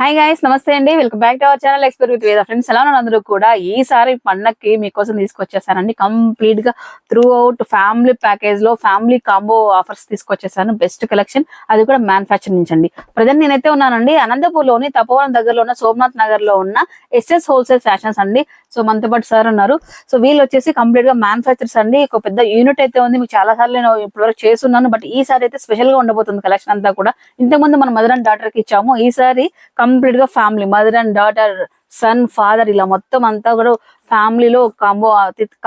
Hi guys, నమస్తే అండి. Welcome back to our channel explore with Veda. Friends, ఎలా ఉన్నారు అందరూ కూడా? ఈసారి పండక్కి మీకోసం తీసుకొచ్చేసానండి. కంప్లీట్ గా త్రూ అవుట్ ఫ్యామిలీ ప్యాకేజ్ లో ఫ్యామిలీ కాంబో ఆఫర్స్ తీసుకొచ్చేసాను. బెస్ట్ కలెక్షన్, అది కూడా మ్యానుఫ్యాక్చరింగ్ నుంచి అండి. ప్రజెంట్ నేనైతే ఉన్నానండి అనంతపూర్ లోని తపోవనం దగ్గరలో ఉన్న సోమనాథ్ నగర్ లో ఉన్న ఎస్ఎస్ హోల్సేల్ ఫ్యాషన్స్ అండి. సో మనతో పాటు సార్ ఉన్నారు. సో వీళ్ళు వచ్చేసి కంప్లీట్ గా మ్యానుఫ్యాక్చర్స్ అండి. ఒక పెద్ద యూనిట్ అయితే ఉంది. మీకు చాలా సార్లు నేను ఇప్పటివరకు చేస్తున్నాను, బట్ ఈసారి అయితే స్పెషల్ గా ఉండబోతుంది కలెక్షన్ అంతా కూడా. ఇంతకుముందు మనం మదర్ అండ్ డాటర్ కి ఇచ్చాము. ఈసారి కంప్లీట్ గా family, mother and daughter, son, father, ఇలా మొత్తం అంతా కూడా ఫ్యామిలీలో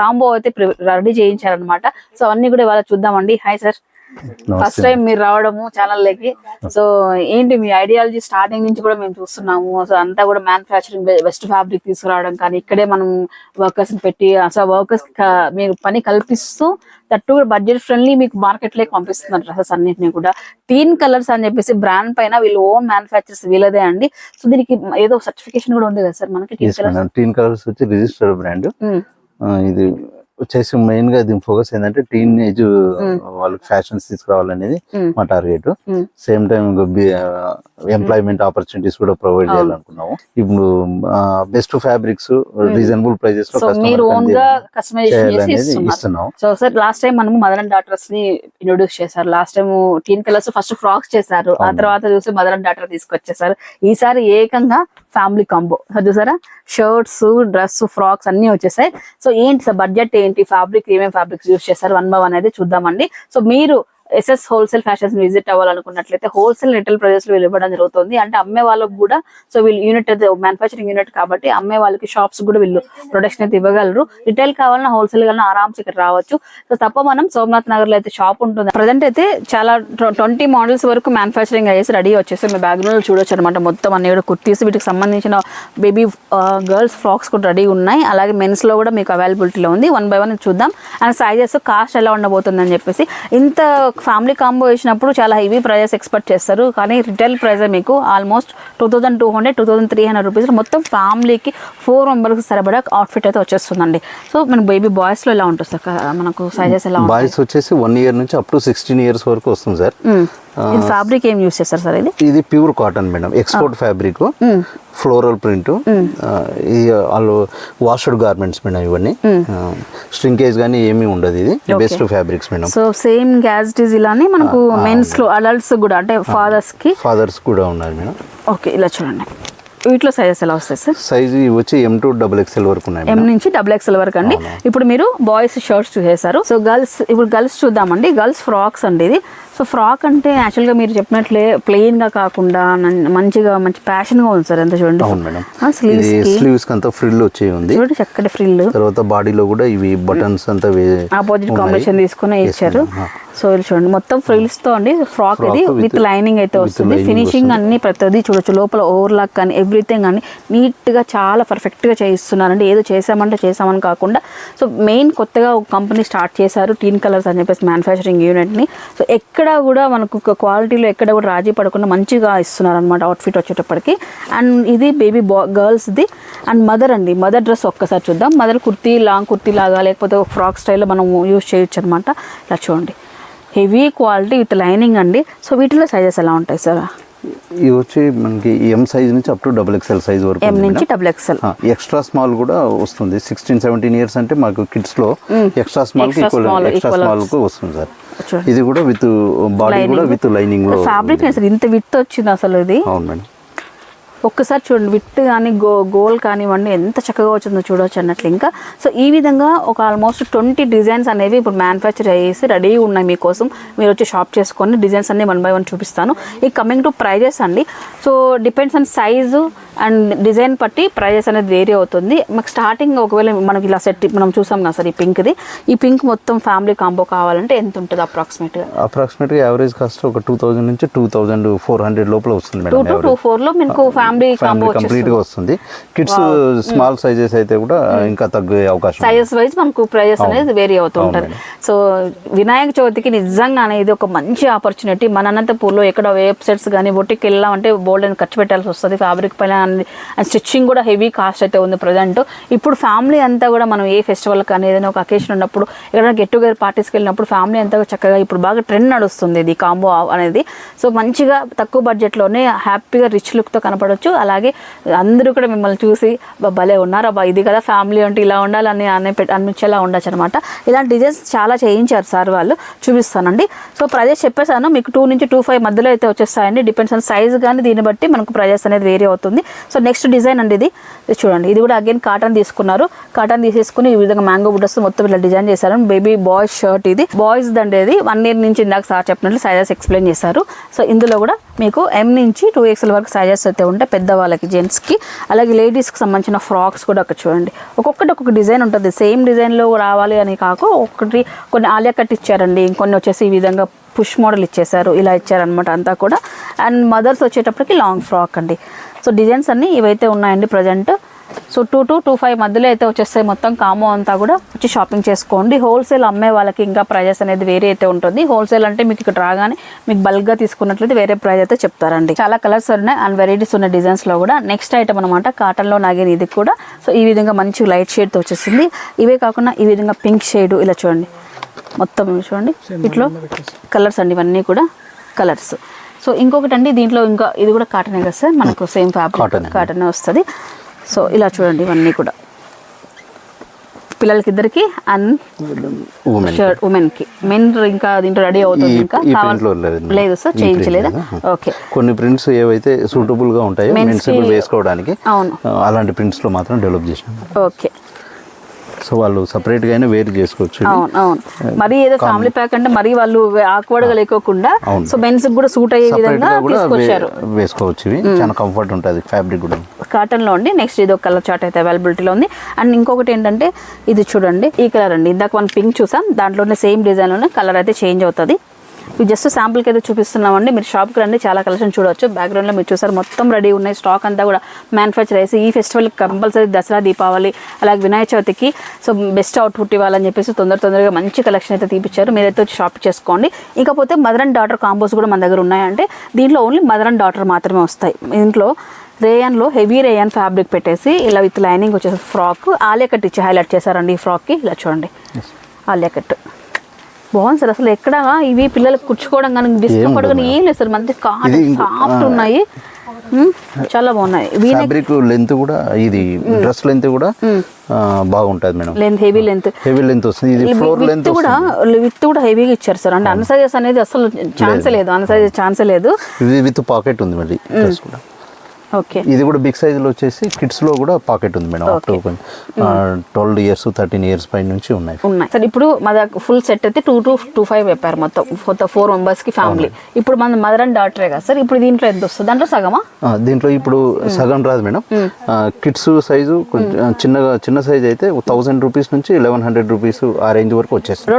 కాంబో అయితే రెడీ చేయించారనమాట. సో అన్ని కూడా ఇవాళ చూద్దామండి. హాయ్ సార్, ఫస్ట్ టైం మీరు రావడము ఛానల్ లకి. సో ఏంటి మీ ఐడియాలజీ? స్టార్టింగ్ నుంచి కూడా మేము చూస్తున్నాము. సో అంతా కూడా మ్యానుఫ్యాక్చరింగ్, బెస్ట్ ఫ్యాబ్రిక్ తీసుకురావడం, కానీ ఇక్కడే మనం వర్కర్స్ పెట్టి అసలు వర్కర్స్ మీరు పని కల్పిస్తూ తట్టు బడ్జెట్ ఫ్రెండ్లీ మీకు మార్కెట్ లోకి పంపిస్తున్నారు డ్రెస్సెస్ అన్నింటినీ కూడా. టీన్ కలర్స్ అని చెప్పేసి బ్రాండ్ పైన వీళ్ళు ఓన్ మ్యానుఫ్యాక్చర్స్ వీళ్ళదే అండి. సో దీనికి ఏదో సర్టిఫికేషన్ కూడా ఉంది కదా సార్ మనకి? టీన్ కలర్స్ వచ్చి రిజిస్టర్డ్ బ్రాండ్. ఇది వచ్చేసి మెయిన్ గా దీని ఫోకస్ ఏంటంటే టీన్ ఏజ్ వాళ్ళకి ఫ్యాషన్స్ తీసుకురావాలనేది మా target. Same time employment opportunities కూడా ప్రొవైడ్ చేయాలనుకున్నాము. ఇప్పుడు బెస్ట్ ఫ్యాబ్రిక్స్ రీజనబుల్ ప్రైజెస్ లో ఇస్తున్నాం. సో సార్, లాస్ట్ టైం మనము మదర్ అండ్ డాటర్స్ ని ఇంట్రొడ్యూస్ చేశారు. లాస్ట్ టైం టీన్ కలర్స్ ఫస్ట్ ఫ్రాక్స్ చేశారు, ఆ తర్వాత చూసి మదర్ అండ్ డాటర్ తీసుకొచ్చేసారు. ఈసారి ఏకంగా ఫ్యామిలీ కాంబో చూసారా, షర్ట్స్, డ్రెస్, ఫ్రాక్స్ అన్ని వచ్చేసాయి. సో ఏంటి సార్ బడ్జెట్ ఏంటి, ఫ్యాబ్రిక్ ఏమేమి ఫ్యాబ్రిక్స్ యూస్ చేస్తారు, 1 by 1 అనేది చూద్దామండి. సో మీరు ఎస్ఎస్ హోల్సేల్ ఫ్యాషన్స్ విజిట్ అవ్వాలనుకున్నట్లయితే హోల్సేల్ రిటైల్ ప్రైజెస్ లో ఇవ్వడం జరుగుతుంది. అంటే అమ్మే వాళ్ళకి కూడా, సో వీళ్ళు యూనిట్ అయితే మ్యానుఫ్యాక్చరింగ్ యూనిట్ కాబట్టి అమ్మే వాళ్ళకి షాప్స్ కూడా వీళ్ళు ప్రొడక్షన్ అయితే ఇవ్వగలరు. రిటైల్ కావాలన్నా హోల్సేల్ కావాలన్నా ఆరామ్స్ ఇక్కడ రావచ్చు. సో తప్ప మనం సోమనాథ్ నగర్ లో అయితే షాప్ ఉంటుంది. ప్రజెంట్ అయితే చాలా 20 మోడల్స్ వరకు మ్యానుఫ్యాక్చరింగ్ అయ్యేసి రెడీ వచ్చేసి మీ బ్యాక్గ్రౌండ్ చూడొచ్చు అనమాట. మొత్తం అన్ని కూడా కుర్తీస్, వీటికి సంబంధించిన బేబీ గర్ల్స్ ఫ్రాక్స్ కూడా రెడీ ఉన్నాయి. అలాగే మెన్స్ లో కూడా మీకు అవైలబిలిటీలో ఉంది. 1 by 1 చూద్దాం. అండ్ సైజెస్, కాస్ట్ ఎలా ఉండబోతుంది అని చెప్పేసి. ఇంత ఫ్యామిలీ కాంబో వేసినప్పుడు చాలా హెవీ ప్రైజెస్ ఎక్స్పెక్ట్ చేస్తారు, కానీ రిటైల్ ప్రైస్ మీకు ఆల్మోస్ట్ 2200, 2300 రూపీస్ మొత్తం ఫ్యామిలీకి 4 మెంబర్స్ సరిపడా అవుట్ఫిట్ అయితే వచ్చేస్తుందండి. సో మన బేబీ బాయ్స్ లో ఎలా ఉంటుంది సార్ మనకు సైజెస్? ఎలా బాయ్స్ వచ్చేసి 1 year నుంచి అప్ టు 16 years వరకు వస్తుంది సార్. ఇది ఫ్యాబ్రిక్ ఏం యూస్ చేస్తారు సార్? ఇది pure cotton madam, export fabric, floral print, వాళ్ళు వాష్డ్ గార్మెంట్స్ మేడం. ఇవన్నీ స్ట్రింకేజ్ గానీ ఏమీ ఉండదు. ఇది best fabrics madam. So same gas ఇలానే మనకు మెన్స్ లో, అడల్ట్స్ కూడా, అంటే ఫాదర్స్ కూడా ఉన్నారు మేడం. ఓకే, ఇలా చూడండి. వీటిలో సైజెస్ ఎలా వస్తాయి సార్? సైజ్ వచ్చి M to XXL వరకు ఉన్నాయి. M నుంచి XXL వరకు అండి. ఇప్పుడు మీరు బాయ్స్ షర్ట్స్ చూసేశారు. సో ఇప్పుడు గర్ల్స్ చూద్దామండి. గర్ల్స్ ఫ్రాక్స్ అండి ఇది. సో ఫ్రాక్ అంటే యాక్చువల్ గా మీరు చెప్పినట్లే ప్లెయిన్ గా కాకుండా మంచి ప్యాషన్ గా ఉంది సార్. ఎంత చూడండి, స్లీవ్స్ అంతా ఫ్రిల్ వచ్చి ఉంది, చూడండి చక్కటి ఫ్రిల్. తర్వాత బాడీలో కూడా ఇవి బటన్స్ అంతా ఆపోజిట్ కాంబినేషన్ తీసుకుని ఇచ్చారు. సో ఇది చూడండి మొత్తం ఫ్రిల్స్ తో అండి ఫ్రాక్. ఇది విత్ లైనింగ్ అయితే వస్తుంది. ఫినిషింగ్ అన్ని ప్రతిదీ చూడొచ్చు. లోపల ఓవర్లాక్ కానీ ఎవ్రీథింగ్ కానీ నీట్ గా చాలా పర్ఫెక్ట్ గా చేయిస్తున్నారండి. ఏదో చేసామని కాకుండా. సో మెయిన్ కొత్తగా ఒక కంపెనీ స్టార్ట్ చేశారు, టీన్ కలర్స్ అని చెప్పేసి మ్యానుఫ్యాక్చరింగ్ యూనిట్ ని. సో ఎక్కడ కూడా మనకు క్వాలిటీలో ఎక్కడ కూడా రాజీ పడకుండా మంచిగా ఇస్తున్నారు అనమాట అవుట్ఫిట్ వచ్చేటప్పటికి. అండ్ ఇది బేబీ గర్ల్స్ది. అండ్ మదర్ అండి, మదర్ డ్రెస్ ఒక్కసారి చూద్దాం. మదర్ కుర్తీ, లాంగ్ కుర్తీ లాగా లేకపోతే ఫ్రాక్ స్టైల్లో మనం యూజ్ చేయొచ్చు అనమాట. ఇలా చూడండి, హెవీ క్వాలిటీ విత్ లైనింగ్ అండి. సో వీటిలో సైజెస్ ఎలా ఉంటాయి సార్? ఇవి వచ్చి మనకి M సైజ్ నుంచి అప్ టు XXL సైజ్ వరకు, M నుంచి XXL. ఎక్స్ట్రా స్మాల్ కూడా వస్తుంది. 16-17 years అంటే మాకు కిడ్స్ లో ఎక్స్ట్రా స్మాల్ కి ఎక్స్ట్రా స్మాల్ కు వస్తుంది సార్. ఇది కూడా విత్ బాడీ కూడా విత్ లైనింగ్ లో ఫ్యాబ్రిక్. ఇంత విత్ వచ్చింది అసలు ఇది. అవును మేడం. ఒక్కసారి చూడండి, విత్ కానీ గోల్ కానివ్వండి ఎంత చక్కగా వచ్చిందో చూడవచ్చు అన్నట్లు. ఇంకా సో ఈ విధంగా ఒక ఆల్మోస్ట్ 20 డిజైన్స్ అనేవి ఇప్పుడు మ్యానుఫ్యాక్చర్ చేసి రెడీ ఉన్నాయి మీకోసం. మీరు వచ్చి షాప్ చేసుకొని డిజైన్స్ అన్ని 1 by 1 చూపిస్తాను. ఈ కమింగ్ టు ప్రైజెస్ అండి. So depends on size and design బట్టి ప్రైజెస్ అనేది వేరీ అవుతుంది. మాకు స్టార్టింగ్ ఒకవేళ మనకి ఇలా సెట్ మనం చూసాం కదా సార్, ఈ పింక్ది, ఈ పింక్ మొత్తం ఫ్యామిలీ కాంబో కావాలంటే ఎంత ఉంటుంది అప్రాక్సిమేట్గా యావరేజ్ కాస్ట్ ఒక 2000 నుంచి 2400 లోపల వస్తుంది మేడం. 224 లో మీకు ఫ్యామిలీ కంప్లీట్ గా వస్తుంది. కిడ్స్ స్మాల్ సైజెస్ అయితే కూడా ఇంకా తగ్గే అవకాశం. సైజెస్ వైజ్ మనకు ప్రైజెస్ అనేది వేరీ అవుతూ ఉంటుంది. సో వినాయక చవితికి నిజంగానే ఇది ఒక మంచి ఆపర్చునిటీ. మన అనంతపూర్లో ఎక్కడ వెబ్సైట్స్ కానీ బొట్టికి వెళ్ళామంటే బోల్డ్ అని ఖర్చు పెట్టాల్సి వస్తుంది. ఫ్యాబ్రిక్ పైన అండ్ స్టిచ్చింగ్ కూడా హెవీ కాస్ట్ అయితే ఉంది ప్రజెంట్. ఇప్పుడు ఫ్యామిలీ అంతా కూడా మనం ఏ ఫెస్టివల్ కానీ ఏదైనా ఒక అకేషన్ ఉన్నప్పుడు ఎక్కడైనా గెట్ టుగెదర్ పార్టీస్కి వెళ్ళినప్పుడు ఫ్యామిలీ అంతా చక్కగా ఇప్పుడు బాగా ట్రెండ్ నడుస్తుంది ఇది కాంబో అనేది. సో మంచిగా తక్కువ బడ్జెట్లోనే హ్యాపీగా రిచ్ లుక్తో కనపడవచ్చు. అలాగే అందరూ కూడా మిమ్మల్ని చూసి భలే ఉన్నారా బా, ఇది కదా ఫ్యామిలీ అంటే ఇలా ఉండాలని అనిపించేలా ఉండొచ్చు అనమాట. ఇలాంటి డిజైన్స్ చాలా చేయించారు సార్ వాళ్ళు, చూపిస్తానండి. సో ప్రైజెస్ చెప్పేసాను మీకు 2 నుంచి 2.5 మధ్యలో అయితే వచ్చేస్తాయండి. డిపెండ్స్ ఆన్ సైజ్ కానీ దీన్ని బట్టి మనకు ప్రైజెస్ అనేది వేరీ అవుతుంది. సో నెక్స్ట్ డిజైన్ అండి ఇది చూడండి. ఇది కూడా అగైన్ కాటన్ తీసుకున్నారు. కాటన్ తీసేసుకుని ఈ విధంగా మ్యాంగో బుడ్డస్ మొత్తం ఇలా డిజైన్ చేశారు. బేబీ బాయ్స్ షర్ట్, ఇది బాయ్స్ దండి. ఇది 1 year నుంచి ఇందాక సార్ చెప్పినట్లు సైజెస్ ఎక్స్ప్లెయిన్ చేశారు. సో ఇందులో కూడా మీకు M నుంచి 2XL వరకు సైజెస్ అయితే ఉంటాయి పెద్దవాళ్ళకి, జెంట్స్కి. అలాగే లేడీస్కి సంబంధించిన ఫ్రాక్స్ కూడా అక్కడ చూడండి. ఒక్కొక్క డిజైన్ ఉంటుంది. సేమ్ డిజైన్లో రావాలి అని కాక కొన్ని ఆలియా కట్ ఇచ్చారండి, ఇంకొన్ని వచ్చేసి ఈ విధంగా పుష్ మోడల్ ఇచ్చేసారు, ఇలా ఇచ్చారనమాట అంతా కూడా. అండ్ మదర్స్ వచ్చేటప్పటికి లాంగ్ ఫ్రాక్ అండి. సో డిజైన్స్ అన్నీ ఇవైతే ఉన్నాయండి ప్రజెంట్. సో 2 to 2.5 మధ్యలో అయితే వచ్చేస్తాయి మొత్తం కాంబో అంతా కూడా. వచ్చి షాపింగ్ చేసుకోండి. హోల్సేల్ అమ్మే వాళ్ళకి ఇంకా ప్రైజెస్ అనేది వేరే అయితే ఉంటుంది. హోల్సేల్ అంటే మీకు ఇక్కడ రాగానే మీకు బల్క్గా తీసుకున్నట్లయితే వేరే ప్రైస్ అయితే చెప్తారండి. చాలా కలర్స్ ఉన్నాయి అండ్ వెరైటీస్ ఉన్న డిజైన్స్లో కూడా. నెక్స్ట్ ఐటమ్ అనమాట కాటన్లో నాగిన ఇది కూడా. సో ఈ విధంగా మంచి లైట్ షేడ్తో వచ్చేసింది. ఇవే కాకుండా ఈ విధంగా పింక్ షేడ్ ఇలా చూడండి, మొత్తం చూడండి ఇట్లా కలర్స్ అండి, ఇవన్నీ కూడా కలర్స్. సో ఇంకొకటి అండి దీంట్లో ఇంకా ఇది కూడా కాటనే కదా సార్, మనకు సేమ్ ఫ్యాబ్రిక్ కాటనే వస్తుంది. సో ఇలా చూడండి ఇవన్నీ కూడా పిల్లలకి ఇద్దరికి అండ్ షర్ట్ ఉమెన్కి. మెన్ ఇంకా దీంట్లో రెడీ అవుతుంది, ఇంకా లేదు సార్ చేయించలేదు. ఓకే, కొన్ని ప్రింట్స్ ఏవైతే సూటబుల్ గా ఉంటాయో మెన్స్ వేసుకోవడానికి అవును అలాంటి ప్రింట్స్ లో మాత్రం డెవలప్ చేసాం. ఓకే, సో వాళ్ళు సపరేట్ గానే వేర్ చేసుకోవచ్చు. అవును మరి ఏదో ఫ్యామిలీ ప్యాక్ అంటే మరి వాళ్ళు ఆక్వర్డ్ గా లేకోకుండా సో మెన్స్ కూడా సూట్ అయ్యే విధంగా తీసుకొచ్చారు, వేసుకోవచ్చు. చాలా కంఫర్ట్ ఉంటుంది ఫ్యాబ్రిక్ కూడా కాటన్ లో అండి. నెక్స్ట్ ఇది ఒక కలర్ చార్ట్ అయితే అవైలబిలిటీలో ఉంది. అండ్ ఇంకొకటి ఏంటంటే ఇది చూడండి, ఈ కలర్ అండి. ఇందాక మనం పింక్ చూసాం, దాంట్లోనే సేమ్ డిజైన్ లోనే కలర్ అయితే చేంజ్ అవుతుంది. ఇవి జస్ట్ శాంపుల్కి అయితే చూపిస్తున్నామండి. మీరు షాప్కి రండి, చాలా కలెక్షన్ చూడవచ్చు. బ్యాక్గ్రౌండ్లో మీరు చూసారు మొత్తం రెడీ ఉన్నాయి. స్టాక్ అంతా కూడా మ్యానుఫ్యాక్చర్ చేసి ఈ ఫెస్టివల్కి కంపల్సరీ దసరా, దీపావళి, అలాగే వినాయక చవితికి సో బెస్ట్ అవుట్పుట్ ఇవ్వాలని చెప్పేసి తొందరగా మంచి కలెక్షన్ అయితే తీపిచ్చారు. మీరైతే వచ్చి షాప్ చేసుకోండి. ఇకపోతే మదర్ అండ్ డాటర్ కాంబోస్ కూడా మన దగ్గర ఉన్నాయంటే దీంట్లో ఓన్లీ మదర్ అండ్ డాటర్ మాత్రమే వస్తాయి. దీంట్లో రేయన్లో హెవీ రేయన్ ఫ్యాబ్రిక్ పెట్టేసి ఇలా విత్ లైనింగ్ వచ్చేసి ఫ్రాక్ ఆలియా కట్ ఇచ్చి హైలైట్ చేశారండి. ఈ ఫ్రాక్కి ఇలా చూడండి ఆలియా కట్ బాగుంది సార్. అసలు ఎక్కడ ఇవి పిల్లలకు కుచ్చుకోవడం కానీ డిస్కంఫర్ట్ కానీ ఏం లేదు సార్, మంచి సాఫ్ట్ ఉన్నాయి, చాలా బాగున్నాయి. ఫ్యాబ్రిక్ లెంత్ కూడా ఇది డ్రెస్ లెంత్ కూడా బాగుంటది మేడం. లెంత్ హెవీ లెంత్ వస్తుంది. ఇది ఫ్లోర్ లెంత్ కూడా విత్ కూడా హెవీగా ఇచ్చారు సార్. అంటే అన్ సైజెస్ అనేది అసలు ఛాన్సే లేదు. ఇది విత్ పాకెట్ ఉంది మరి డ్రెస్ కూడా. ఓకే, ఇది కూడా బిగ్ సైజ్ లో వచ్చేసి కిడ్స్ లో కూడా పాకెట్ ఉంది మేడం. 12 years 13 years పై నుంచి ఉన్నాయి సార్. ఇప్పుడు మా దగ్గర ఫుల్ సెట్ అయితే 2 to 2.5 చెప్పారు మొత్తం 4 members కి ఫ్యామిలీ. ఇప్పుడు మన మదర్ అండ్ డాటరే కదా సార్. ఇప్పుడు దీంట్లో ఎంత వస్తుంది? దాంట్లో సగమా? దీంట్లో ఇప్పుడు సగం రాదు మేడం. కిడ్స్ సైజు చిన్న సైజ్ అయితే 1000 రూపీస్ నుంచి 1100 రూపీస్ ఆ రేంజ్ వరకు వచ్చేస్తుంది.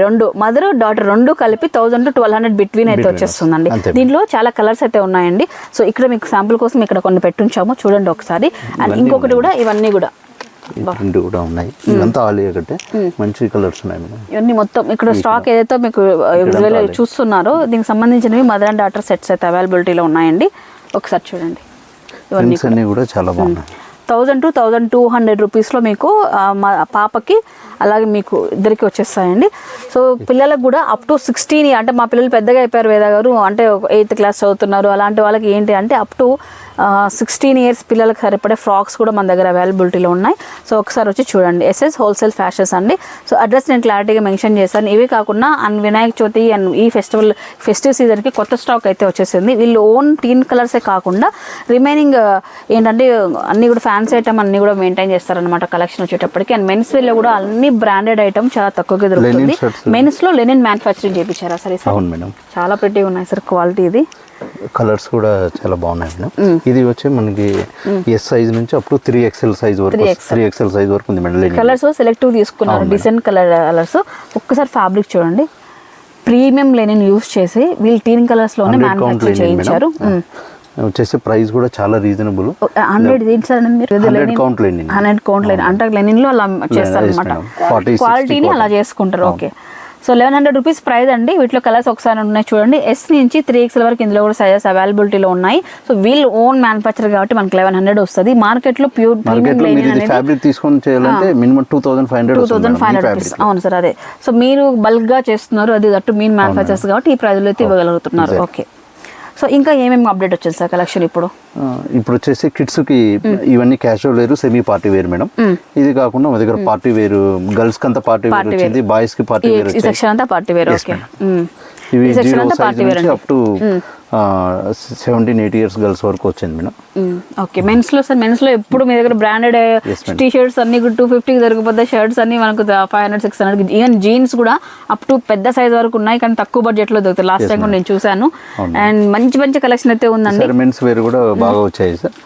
రెండు మదర్ డాటర్ రెండు కలిపి 1000 to 1200 బిట్వీన్ అయితే వచ్చేస్తుందండి. దీంట్లో చాలా కలర్స్ అయితే ఉన్నాయండి. సో ఇక్కడ మీకు శాంపుల్ కోసం ఇక్కడ కొన్ని పెట్టుంచాము చూడండి ఒకసారి. అండ్ ఇంకొకటి కూడా ఇవన్నీ కూడా ఉన్నాయి. ఇదంతా ఆలియా కట్టే మంచి కలర్స్ ఉన్నాయి మేడం. ఇవన్నీ మొత్తం ఇక్కడ స్టాక్ ఏదైతే మీకు చూస్తున్నారో దీనికి సంబంధించినవి మదర్ అండ్ డాటర్ సెట్స్ అయితే అవైలబిలిటీలో ఉన్నాయండి. ఒకసారి చూడండి ఇవన్నీ కూడా చాలా బాగున్నాయి. 1000 to 1200 రూపీస్లో మీకు మా పాపకి అలాగే మీకు ఇద్దరికి వచ్చేస్తాయండి. సో పిల్లలకు కూడా అప్ టు 16 అంటే మా పిల్లలు పెద్దగా అయిపోయారు వేద గారు, అంటే 8th class చదువుతున్నారు, అలాంటి వాళ్ళకి ఏంటి అంటే అప్ టు 16 years పిల్లలకు సరిపడే ఫ్రాక్స్ కూడా మన దగ్గర అవైలబిలిటీలో ఉన్నాయి. సో ఒకసారి వచ్చి చూడండి. SS హోల్సేల్ ఫ్యాషన్స్ అండి. సో అడ్రస్ నేను క్లారిటీగా మెన్షన్ చేశాను. ఇవే కాకుండా అండ్ వినాయక చవితి అండ్ ఈ ఫెస్టివ్ సీజన్కి కొత్త స్టాక్ అయితే వచ్చేసింది. వీళ్ళు ఓన్ టీన్ కలర్సే కాకుండా రిమైనింగ్ ఏంటంటే అన్నీ కూడా ఫ్యాన్సీ ఐటమ్ అన్నీ కూడా మెయింటైన్ చేస్తారనమాట కలెక్షన్ వచ్చేటప్పటికి. అండ్ మెన్స్ వేర్లో కూడా అన్ని బ్రాండెడ్ ఐటమ్ చాలా తక్కువగా దొరుకుతుంది. మెన్స్ లో లెనిన్ మ్యానుఫ్యాక్చరింగ్ చేయించారా సరే సార్? అవును మేడం, చాలా ప్రిటీగా ఉన్నాయి సార్. క్వాలిటీ ఇది కలర్స్ కూడా చాలా బాగున్నాయి మేడం. ఇది వచ్చి మనకి ఎస్ సైజ్ నుంచి అప్ టు 3XL సైజ్ వరకు 3XL సైజ్ వరకు ఉంది మేడం. కలర్స్ సెలెక్టివ్ తీసుకున్నారు, డిసెంట్ కలర్స్. ఒక్కసారి ఫ్యాబ్రిక్ చూడండి, ప్రీమియం లెనిన్ యూస్ చేసి వీళ్ళు టీన్ కలర్స్ లోనే మ్యానుఫ్యాక్చర్ చేయించారు. వచ్చేసి ప్రైస్ కూడా చాలా రీజనబుల్. 100 కౌంట్ లెనిన్ అంటే లెనిన్ లో అలా చేస్తారు అనమాట, క్వాలిటీని అలా చేసుకుంటారు. ఓకే, సో 1100 రూపీస్ ప్రైస్ అండి. వీటిలో కలర్స్ ఒకసారి ఉన్నాయి చూడండి. S నుంచి 3XL వరకు ఇందులో కూడా సైజెస్ అవైలబిలిటీలో ఉన్నాయి. సో వీళ్ళు ఓన్ మ్యానుఫ్యాక్చర్ కాబట్టి మనకి 1100 వస్తుంది. మార్కెట్లో ప్యూర్ ఫ్యాబ్రిక్ తీసుకొని చేయాలంటే మినిమం 2500 రూపీస్. అవును సార్, అదే. సో మీరు బల్క్ గా చేస్తున్నారు, అది అటు మీన్ మ్యానుఫ్యాక్చర్స్ కాబట్టి ఈ ప్రైస్ లో అయితే ఇవ్వగలుగుతున్నారు. ఓకే. సో ఇంకా ఏమేమి అప్డేట్ వచ్చింది సార్ కలెక్షన్ ఇప్పుడు వచ్చేసి కిడ్స్ కి ఇవన్నీ casual wear, semi party wear madam. ఇది కాకుండా మా దగ్గర పార్టీ వేర్, గర్ల్స్ కి అంతా పార్టీ వేర్ వచ్చింది, బాయ్స్ కి పార్టీ వేర్. ఈ సెక్షన్ అంతా పార్టీ వేర్. ఓకే. ఇవి 0 సైజ్ నుంచి అప్ టు 17-8 ఇయర్స్ గర్ల్స్ వరకు వచ్చింది మేడం. ఓకే. మెన్స్ లో సార్, మెన్స్ లో ఎప్పుడు మీ దగ్గర బ్రాండెడ్ టీ షర్ట్స్ అన్ని 250 దొరికిపోతే, షర్ట్స్ అన్ని మనకు 500-600, ఈవెన్ జీన్స్ కూడా అప్ టు పెద్ద సైజ్ వరకు ఉన్నాయి, కానీ తక్కువ బడ్జెట్ లో దొరుకుతాయి. లాస్ట్ టైం కూడా నేను చూసాను. అండ్ మంచి మంచి కలెక్షన్ అయితే ఉందండి. మెన్స్ వేర్ కూడా బాగా వచ్చాయి సార్.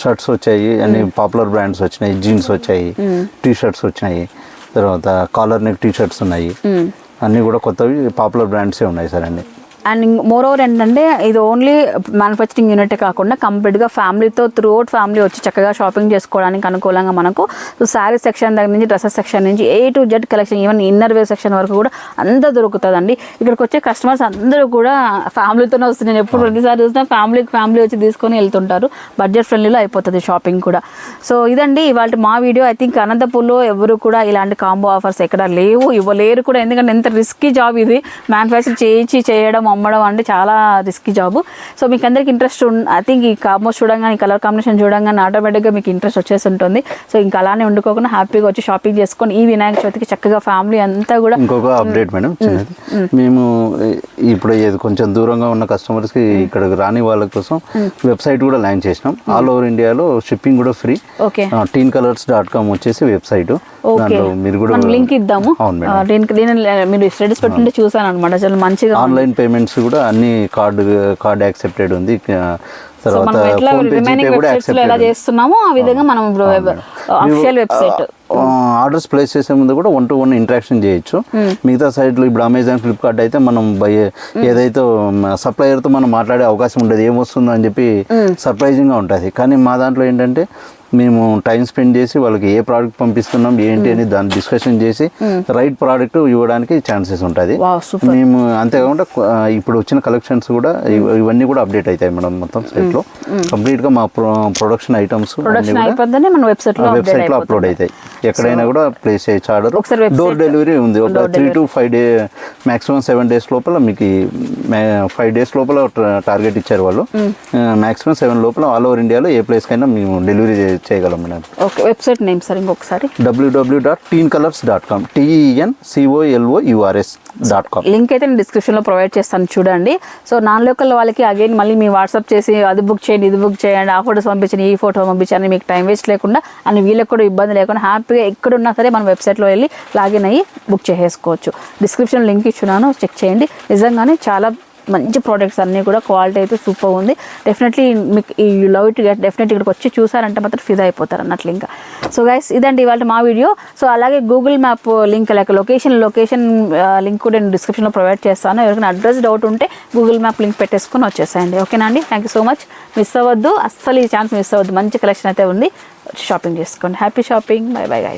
షర్ట్స్ వచ్చాయి, అన్ని పాపులర్ బ్రాండ్స్ వచ్చినాయి. జీన్స్ వచ్చాయి, టీ షర్ట్స్ వచ్చినాయి, తర్వాత కాలర్ నెక్ టీ షర్ట్స్ ఉన్నాయి. అన్ని కూడా కొత్తవి పాపులర్ బ్రాండ్సే ఉన్నాయి సార్ అన్ని. అండ్ మోర్ ఓవర్ ఏంటంటే ఇది ఓన్లీ మ్యానుఫ్యాక్చరింగ్ యూనిట్ కాకుండా కంప్లీట్గా ఫ్యామిలీతో త్రూఅవుట్ ఫ్యామిలీ వచ్చి చక్కగా షాపింగ్ చేసుకోవడానికి అనుకూలంగా మనకు శారీ సెక్షన్ దగ్గర నుంచి డ్రెస్సెస్ సెక్షన్ నుంచి A to Z collection, even inner wear section వరకు కూడా అంతా దొరుకుతుందండి. ఇక్కడికి వచ్చే కస్టమర్స్ అందరూ కూడా ఫ్యామిలీతోనే వస్తుంది. నేను ఎప్పుడు ప్రతిసారి చూసినా ఫ్యామిలీ వచ్చి తీసుకొని వెళ్తుంటారు. బడ్జెట్ ఫ్రెండ్లీలో అయిపోతుంది షాపింగ్ కూడా. సో ఇదండి ఇవాళ మా వీడియో. ఐ థింక్ అనంతపూర్లో ఎవరు కూడా ఇలాంటి కాంబో ఆఫర్స్ ఎక్కడ లేవు, ఇవ్వలేరు కూడా. ఎందుకంటే ఎంత రిస్కీ జాబ్ ఇది, మ్యానుఫ్యాక్చర్ చేయడం అమ్మడం అంటే చాలా రిస్కీ జాబ్. సో మీకు అందరికి ఇంట్రెస్ట్ ఐ థింక్ ఈ కాంబోస్ చూడంగానే, కలర్ కాంబినేషన్ చూడంగానే ఆటోమేటిక్గా మీకు ఇంట్రెస్ట్ వచ్చేసి ఉంటుంది. సో ఇంకా అలానే ఉండుకోకుండా హ్యాపీగా వచ్చి షాపింగ్ చేసుకొని ఈ వినాయక చవితికి చక్కగా ఫ్యామిలీ అంతా కూడా. ఇంకొక అప్డేట్ మేడం, మేము ఇప్పుడు కొంచెం దూరంగా ఉన్న కస్టమర్స్ కి ఇక్కడ రాని వాళ్ళ కోసం వెబ్సైట్ కూడా లాంచ్ చేసినాం. ఆల్ ఓవర్ ఇండియాలో షిప్పింగ్ కూడా ఫ్రీ. teencolors.com వచ్చేసి వెబ్సైట్. మీరు కూడా లింక్ ఇద్దాము. మీరు స్టేటస్ పెట్టుంటే చూసాను అనమాట. చాలా మంచిగా ఆన్లైన్ పేమెంట్స్ కూడా అన్ని కార్డ్ యాక్సెప్టెడ్ ఉంది. ఎలా చేస్తున్నామో ఆ విధంగా మనం అఫీషియల్ వెబ్సైట్ ఆర్డర్స్ ప్లేస్ చేసే ముందు కూడా 1-to-1 ఇంటరాక్షన్ చేయొచ్చు. మిగతా సైట్లో ఇప్పుడు అమెజాన్, ఫ్లిప్కార్ట్ అయితే మనం ఏదైతే సప్లయర్ తో మనం మాట్లాడే అవకాశం ఉండదు, ఏమొస్తుందో అని చెప్పి సర్ప్రైజింగ్ గా ఉంటుంది. కానీ మా దాంట్లో ఏంటంటే మేము టైం స్పెండ్ చేసి వాళ్ళకి ఏ ప్రోడక్ట్ పంపిస్తున్నాం ఏంటి అని దాన్ని డిస్కషన్ చేసి రైట్ ప్రోడక్ట్ ఇవ్వడానికి ఛాన్సెస్ ఉంటుంది. మేము అంతేకాకుండా ఇప్పుడు వచ్చిన కలెక్షన్స్ కూడా ఇవన్నీ కూడా అప్డేట్ అవుతాయి మేడం. మొత్తం సైట్ లో కంప్లీట్ గా మా ప్రొడక్షన్ ఐటమ్స్ వెబ్సైట్ లో అప్లోడ్ అవుతాయి. ఎక్కడైనా కూడా ప్లేస్ చేయొచ్చు ఆర్డర్. డోర్ డెలివరీ ఉంది. ఒక 3 to 5 days, మాక్సిమం 7 days లోపల మీకు 5 days లోపల టార్గెట్ ఇచ్చారు వాళ్ళు. మాక్సిమం 7 లోపల ఆల్ ఓవర్ ఇండియాలో ఏ ప్లేస్ కైనా మేము డెలివరీ చేయగలం madam. Okay. Website name sir ఇంకొకసారి www.teencolors.com teencolors.com. లింక్ అయితే నేను డిస్క్రిప్షన్ లో ప్రొవైడ్ చేస్తాను చూడండి. సో నాన్ లోకల్ వాళ్ళకి అగైన్ మళ్ళీ మీ వాట్సాప్ చేసి అది బుక్ చేయండి, ఇది బుక్ చేయండి, ఆ ఫోటోస్ పంపించండి, ఈ ఫోటో పంపించండి, మీకు టైం వేస్ట్ లేకుండా అని వీళ్ళకి కూడా ఇబ్బంది లేకుండా హ్యాపీగా ఎక్కడున్నా సరే మన వెబ్సైట్లో వెళ్ళి లాగిన్ అయ్యి బుక్ చేసేసుకోవచ్చు. డిస్క్రిప్షన్ లింక్ ఇచ్చున్నాను, చెక్ చేయండి. నిజంగానే చాలా మంచి ప్రోడక్ట్స్ అన్నీ కూడా క్వాలిటీ అయితే సూపర్ ఉంది. డెఫినెట్లీ మీకు ఈ లవ్ ఇట్ గెట్ డెఫినెట్లీ ఇక్కడికి వచ్చి చూసారంటే మాత్రం ఫిదా అయిపోతారు అన్నట్లు. ఇంకా సో గైస్ ఇదండి ఇవాళ మా వీడియో. సో అలాగే Google map link location link కూడా నేను డిస్క్రిప్షన్లో ప్రొవైడ్ చేస్తాను. ఎవరికైనా అడ్రస్ డౌట్ ఉంటే గూగుల్ మ్యాప్ లింక్ పెట్టేసుకొని వచ్చేసాయండి. ఓకేనా అండి? Thank you so much. Miss అవ్వద్దు, అస్సలు ఈ ఛాన్స్ మిస్ అవ్వద్దు. మంచి కలెక్షన్ అయితే ఉంది, షాపింగ్ చేసుకోండి. Happy shopping. By bye guys.